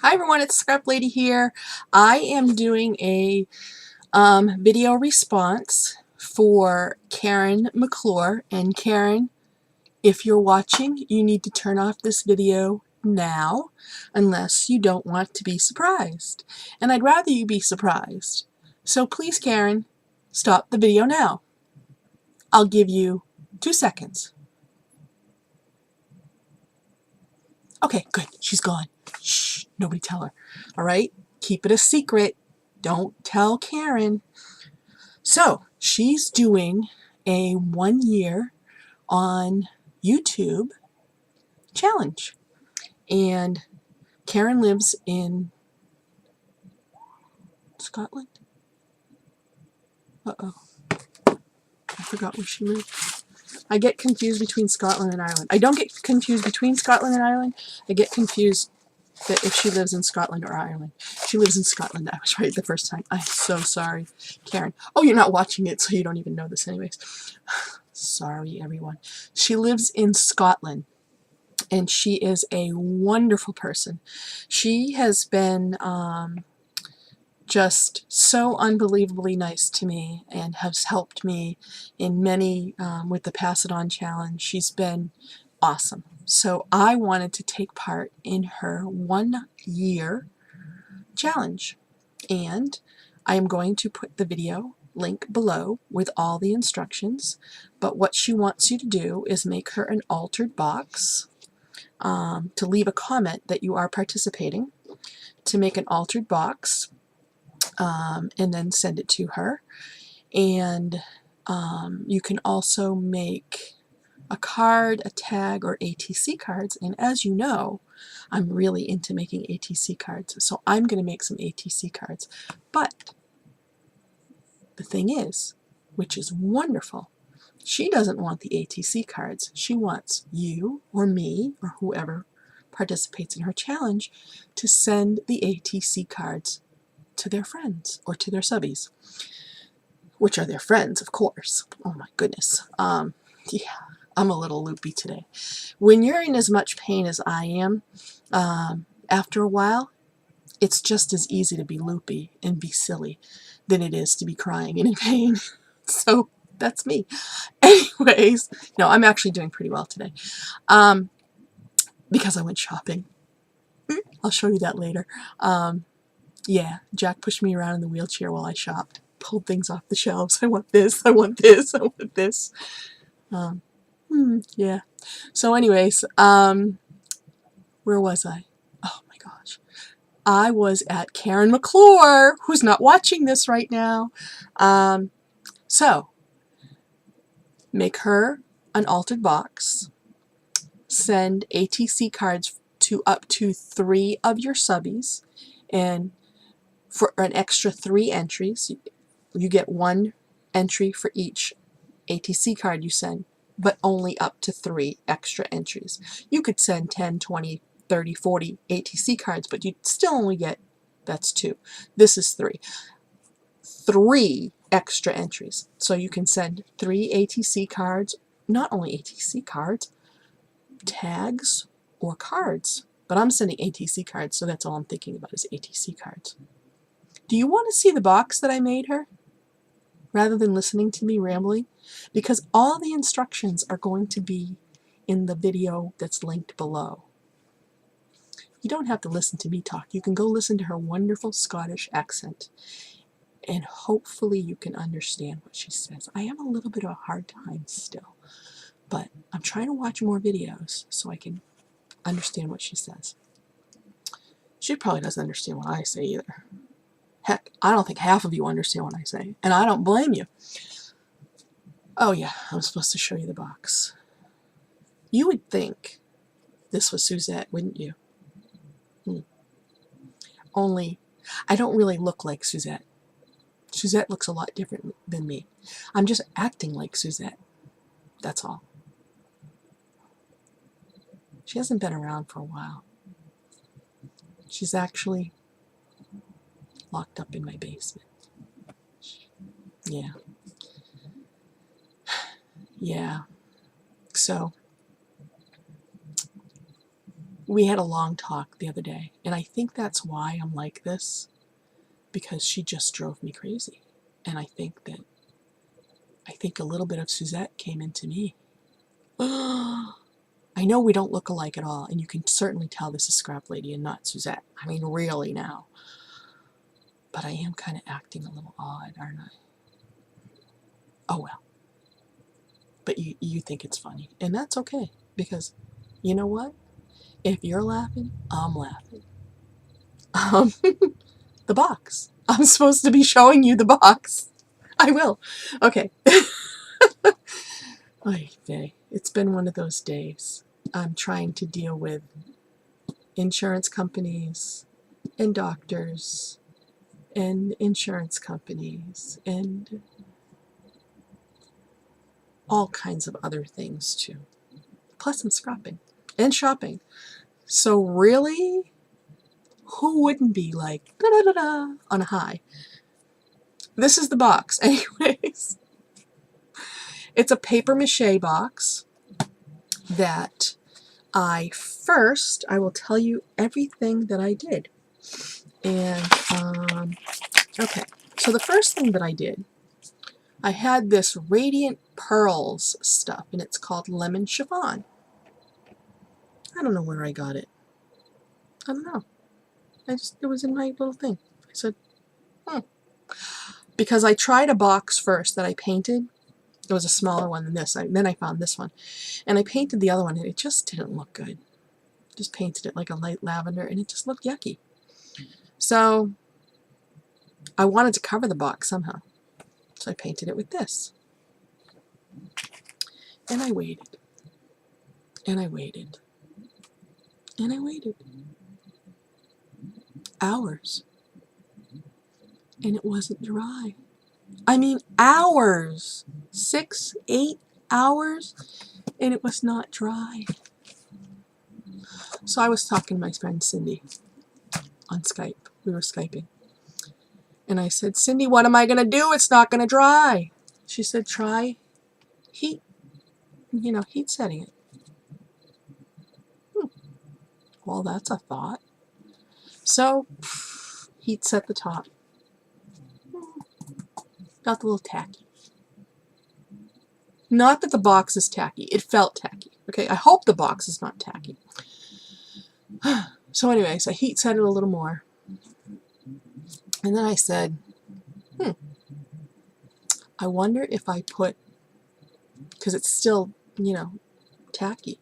Hi everyone, it's Scrap Lady here. I am doing a video response for Karen McClure. And Karen, if you're watching, you need to turn off this video now unless you don't want to be surprised. And I'd rather you be surprised. So please, Karen, stop the video now. I'll give you 2 seconds. Okay, good. She's gone. Shh, nobody tell her. All right? Keep it a secret. Don't tell Karen. So, she's doing a 1 year on YouTube challenge. And Karen lives in Scotland? Uh-oh. I forgot where she lives. I get confused between Scotland and Ireland. I don't get confused between Scotland and Ireland. I get confused that if she lives in Scotland or Ireland. She lives in Scotland. I was right the first time. I'm so sorry, Karen. Oh, you're not watching it, so you don't even know this anyways. Sorry, everyone. She lives in Scotland, and she is a wonderful person. She has been just so unbelievably nice to me and has helped me in many with the Pass It On challenge. She's been awesome. So I wanted to take part in her 1 year challenge, and I am going to put the video link below with all the instructions. But what she wants you to do is make her an altered box, to leave a comment that you are participating, to make an altered box, and then send it to her. And you can also make a card, a tag, or ATC cards. And as you know, I'm really into making ATC cards, so I'm going to make some ATC cards. But the thing is, which is wonderful, she doesn't want the ATC cards. She wants you or me or whoever participates in her challenge to send the ATC cards to their friends or to their subbies, which are their friends, of course. Oh my goodness. Yeah, I'm a little loopy today. When you're in as much pain as I am, after a while, it's just as easy to be loopy and be silly than it is to be crying and in pain. So that's me. Anyways, no, I'm actually doing pretty well today, because I went shopping. I'll show you that later. Yeah, Jack pushed me around in the wheelchair while I shopped. Pulled things off the shelves. I want this, I want this, I want this. Yeah. So anyways, where was I? Oh my gosh. I was at Karen McClure, who's not watching this right now. So, make her an altered box. Send ATC cards to up to 3 of your subbies. And for an extra 3 entries, you get 1 entry for each ATC card you send, but only up to 3 extra entries. You could send 10, 20, 30, 40 ATC cards, but you'd still only get, that's 2. This is 3. 3 extra entries. So you can send 3 ATC cards, not only ATC cards, tags or cards. But I'm sending ATC cards, so that's all I'm thinking about is ATC cards. Do you want to see the box that I made her, rather than listening to me rambling? Because all the instructions are going to be in the video that's linked below. You don't have to listen to me talk. You can go listen to her wonderful Scottish accent, and hopefully you can understand what she says. I have a little bit of a hard time still, but I'm trying to watch more videos so I can understand what she says. She probably doesn't understand what I say either. Heck, I don't think half of you understand what I say, and I don't blame you. Oh yeah, I'm supposed to show you the box. You would think this was Suzette, wouldn't you? Only, I don't really look like Suzette. Suzette looks a lot different than me. I'm just acting like Suzette. That's all. She hasn't been around for a while. She's actually locked up in my basement. Yeah. Yeah. So, we had a long talk the other day, and I think that's why I'm like this, because she just drove me crazy. And I think a little bit of Suzette came into me. I know we don't look alike at all, and you can certainly tell this is Scrap Lady and not Suzette. I mean, really now. But I am kind of acting a little odd, aren't I? Oh well. But you think it's funny, and that's okay, because you know what? If you're laughing, I'm laughing. The box. I'm supposed to be showing you the box. I will. Okay. Oy vey. It's been one of those days. I'm trying to deal with insurance companies and doctors and insurance companies and all kinds of other things too. Plus I'm scrapping and shopping. So really, who wouldn't be like da-da-da-da on a high? This is the box. Anyways, it's a paper mache box that I will tell you everything that I did. And, okay, so the first thing that I did, I had this Radiant Pearls stuff, and it's called Lemon Chiffon. I don't know where I got it. I don't know. It was in my little thing. I said, because I tried a box first that I painted. It was a smaller one than this. Then I found this one. And I painted the other one, and it just didn't look good. Just painted it like a light lavender, and it just looked yucky. So I wanted to cover the box somehow. So I painted it with this. And I waited. And I waited. And I waited. Hours. And it wasn't dry. I mean, hours. 6, 8 hours. And it was not dry. So I was talking to my friend Cindy on Skype. We were Skyping. And I said, Cindy, what am I going to do? It's not going to dry. She said, try heat. Heat setting it. Well, that's a thought. So, heat set the top. Felt a little tacky. Not that the box is tacky. It felt tacky. Okay, I hope the box is not tacky. So anyways, I heat set it a little more. And then I said, I wonder if I put, because it's still, tacky,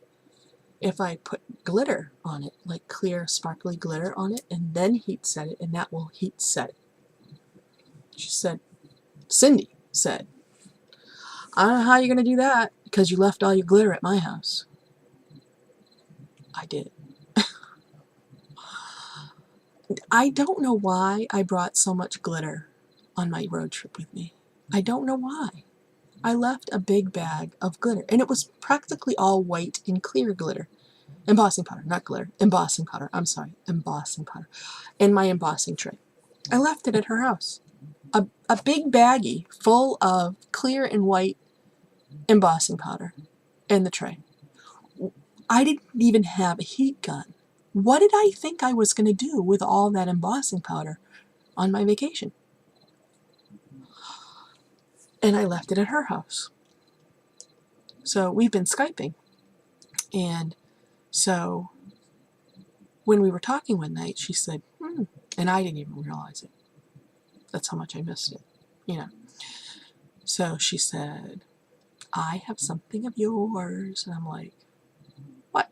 if I put glitter on it, like clear, sparkly glitter on it, and then heat set it, and that will heat set it. She said, Cindy said, I don't know how you're going to do that, because you left all your glitter at my house. I did. I don't know why I brought so much glitter on my road trip with me. I don't know why. I left a big bag of glitter, and it was practically all white and clear glitter. Embossing powder, not glitter. Embossing powder. I'm sorry, embossing powder. In my embossing tray. I left it at her house. A big baggie full of clear and white embossing powder in the tray. I didn't even have a heat gun. What did I think I was going to do with all that embossing powder on my vacation? And I left it at her house. So we've been Skyping. And so when we were talking one night, she said, and I didn't even realize it. That's how much I missed it, So she said, I have something of yours. And I'm like, what?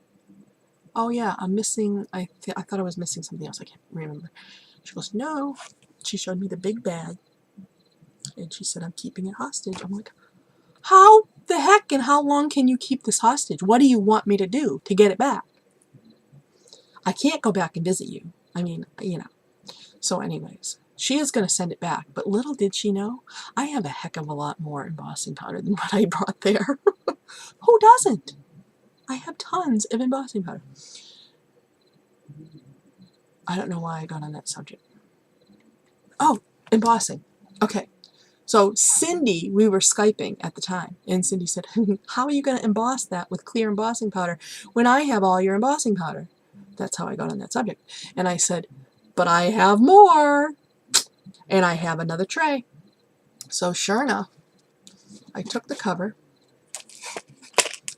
Oh yeah, I'm missing, I thought I was missing something else. I can't remember. She goes, no. She showed me the big bag. And she said, I'm keeping it hostage. I'm like, how the heck and how long can you keep this hostage? What do you want me to do to get it back? I can't go back and visit you. I mean, So anyways, she is going to send it back. But little did she know, I have a heck of a lot more embossing powder than what I brought there. Who doesn't? I have tons of embossing powder. I don't know why I got on that subject. Oh, embossing. Okay. So Cindy, we were Skyping at the time, and Cindy said, how are you going to emboss that with clear embossing powder when I have all your embossing powder? That's how I got on that subject. And I said, but I have more, and I have another tray. So sure enough, I took the cover,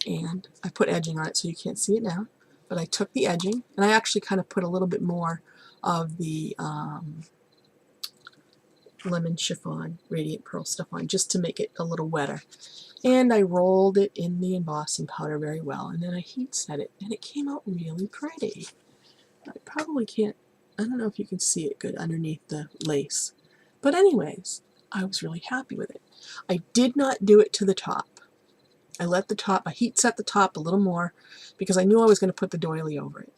and I put edging on it so you can't see it now, but I took the edging, and I actually kind of put a little bit more of the lemon chiffon radiant pearl stuff on just to make it a little wetter. And I rolled it in the embossing powder very well, and then I heat set it, and it came out really pretty. I probably can't, I don't know if you can see it good underneath the lace. But anyways, I was really happy with it. I did not do it to the top. I heat set the top a little more because I knew I was going to put the doily over it.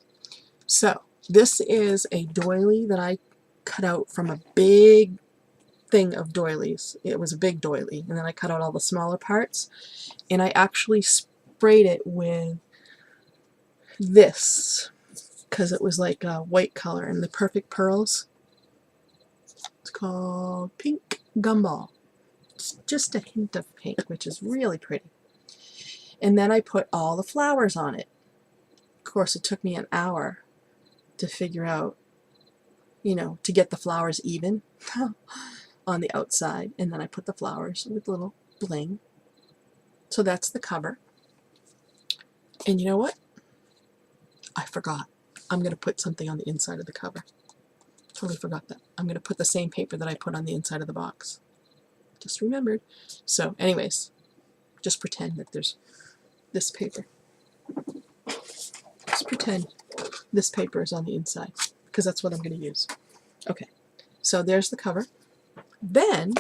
So this is a doily that I cut out from a big thing of doilies. It was a big doily, and then I cut out all the smaller parts, and I actually sprayed it with this because it was like a white color and the perfect pearls. It's called Pink Gumball. It's just a hint of pink, which is really pretty. And then I put all the flowers on it. Of course, it took me an hour to figure out, you know, to get the flowers even on the outside. And then I put the flowers with little bling. So that's the cover. And you know what? I forgot. I'm going to put something on the inside of the cover. Totally forgot that. I'm going to put the same paper that I put on the inside of the box. Just remembered. So anyways, just pretend that there's this paper. Just pretend this paper is on the inside, because that's what I'm going to use. Okay, so there's the cover. Then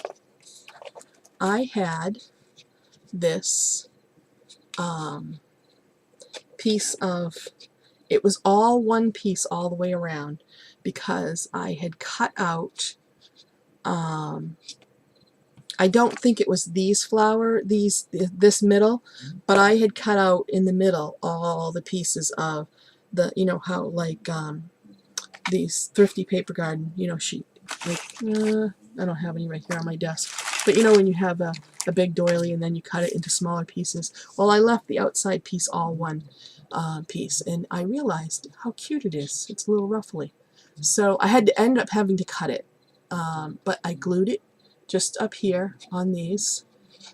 I had this piece of, it was all one piece all the way around, because I had cut out, I don't think it was these this middle, but I had cut out in the middle all the pieces of the, you know how like these Thrifty Paper Garden, you know, sheet, like, I don't have any right here on my desk, but you know when you have a big doily and then you cut it into smaller pieces. Well, I left the outside piece all one piece, and I realized how cute it is. It's a little ruffly. So I had to end up having to cut it, but I glued it just up here on these,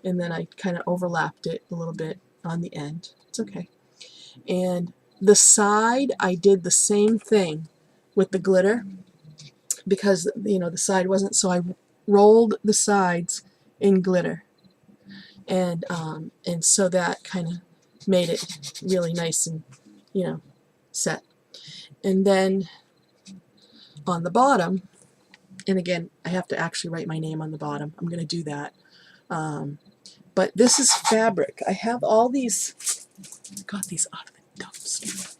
and then I kind of overlapped it a little bit on the end. It's okay. And the side, I did the same thing with the glitter, because, you know, the side wasn't, so I rolled the sides in glitter, and so that kind of made it really nice and, you know, set. And then on the bottom, and again, I have to actually write my name on the bottom. I'm going to do that. But this is fabric. I have all these, I got these out of the dumpster.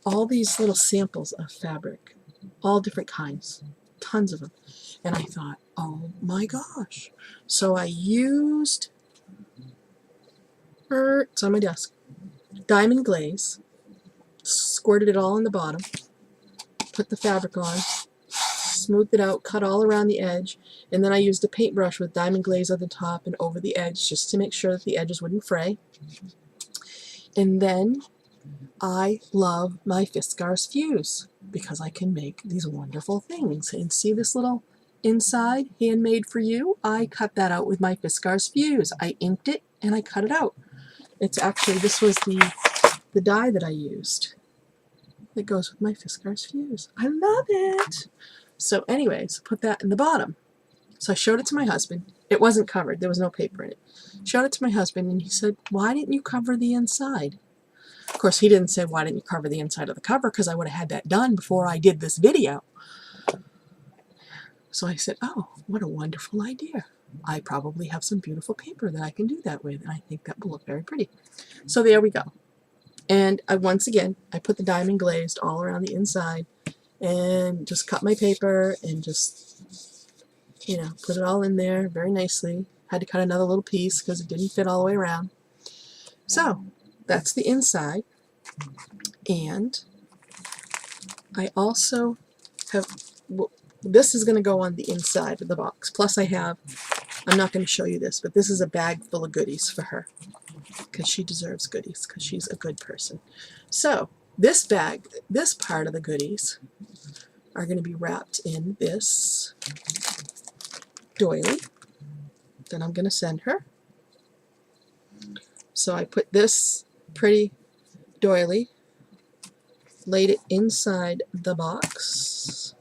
All these little samples of fabric, all different kinds, tons of them. And I thought, oh my gosh. So I used, it's on my desk, diamond glaze, squirted it all in the bottom, put the fabric on, smoothed it out, cut all around the edge, and then I used a paintbrush with diamond glaze on the top and over the edge just to make sure that the edges wouldn't fray. And then I love my Fiskars Fuse because I can make these wonderful things. And see this little inside, handmade for you? I cut that out with my Fiskars Fuse. I inked it and I cut it out. It's actually, this was the die that I used that goes with my Fiskars Fuse. I love it! So anyways, put that in the bottom. So I showed it to my husband. It wasn't covered. There was no paper in it. Showed it to my husband, and he said, why didn't you cover the inside? Of course, he didn't say, why didn't you cover the inside of the cover, because I would have had that done before I did this video. So I said, oh, what a wonderful idea. I probably have some beautiful paper that I can do that with, and I think that will look very pretty. So there we go. And once again, I put the diamond glazed all around the inside, and just cut my paper and just, you know, put it all in there very nicely. Had to cut another little piece because it didn't fit all the way around. So that's the inside. And I also have, this is going to go on the inside of the box. Plus I have, I'm not going to show you this, but this is a bag full of goodies for her, because she deserves goodies, because she's a good person. So This bag, this part of the goodies are going to be wrapped in this doily that I'm going to send her. So I put this pretty doily, laid it inside the box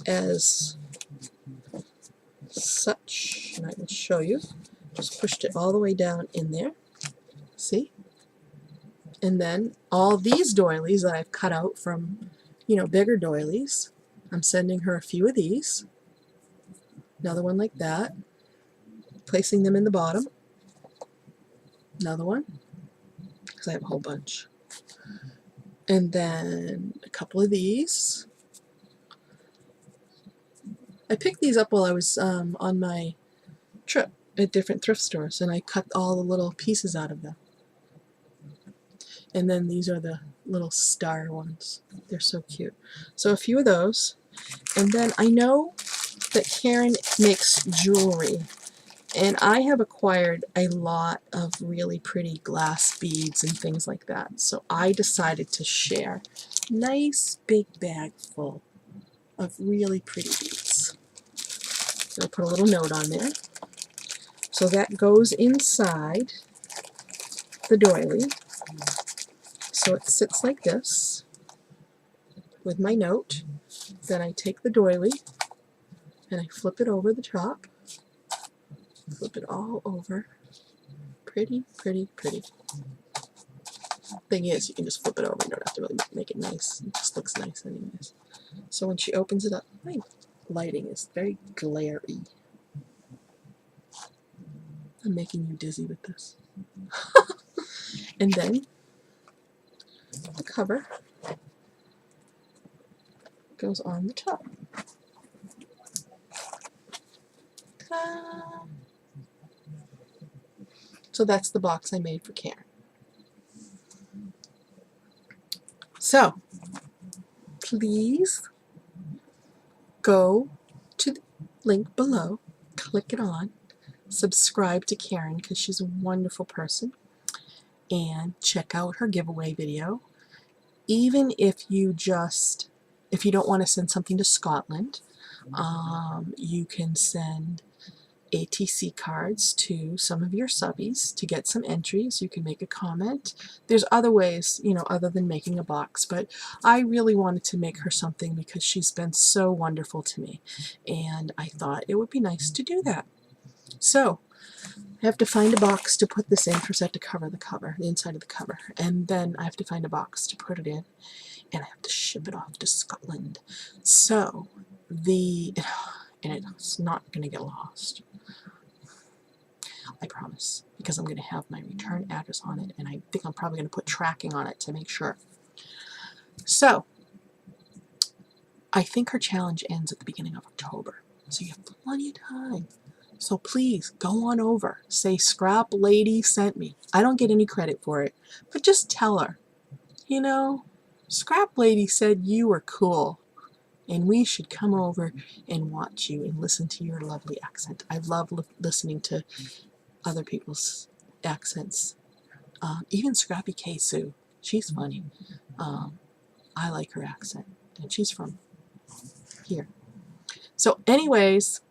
as such, and I will show you. Just pushed it all the way down in there. See? And then all these doilies that I've cut out from, bigger doilies, I'm sending her a few of these. Another one like that. Placing them in the bottom. Another one, because I have a whole bunch. And then a couple of these. I picked these up while I was on my trip at different thrift stores, and I cut all the little pieces out of them. And then these are the little star ones. They're so cute. So a few of those. And then I know that Karen makes jewelry, and I have acquired a lot of really pretty glass beads and things like that. So I decided to share a nice big bag full of really pretty beads. So I'll put a little note on there. So that goes inside the doily. So it sits like this with my note. Then I take the doily and I flip it over the top. Flip it all over. Pretty, pretty, pretty. Thing is, you can just flip it over. You don't have to really make it nice. It just looks nice anyways. So when she opens it up, my lighting is very glary. I'm making you dizzy with this. And then the cover goes on the top. Ta-da! So that's the box I made for Karen. So please go to the link below, click it on, subscribe to Karen because she's a wonderful person, and check out her giveaway video. Even if you don't want to send something to Scotland, you can send ATC cards to some of your subbies to get some entries. You can make a comment. There's other ways, other than making a box, but I really wanted to make her something because she's been so wonderful to me, and I thought it would be nice to do that. So I have to find a box to put this in. First I have to cover the cover, the inside of the cover, and then I have to find a box to put it in, and I have to ship it off to Scotland. So and it's not going to get lost. I promise, because I'm going to have my return address on it, and I think I'm probably going to put tracking on it to make sure. So I think her challenge ends at the beginning of October, so you have plenty of time. So please go on over, say Scrap Lady sent me. I don't get any credit for it, but just tell her, Scrap Lady said you were cool, and we should come over and watch you and listen to your lovely accent. I love listening to other people's accents. Even Scrappy K Sue, she's funny. I like her accent, and she's from here. So anyways,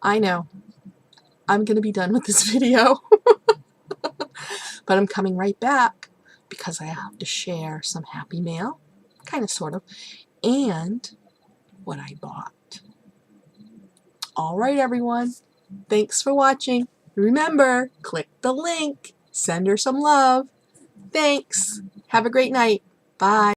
I know I'm going to be done with this video, but I'm coming right back because I have to share some happy mail, kind of, sort of, and what I bought. All right, everyone. Thanks for watching. Remember, click the link. Send her some love. Thanks. Have a great night. Bye.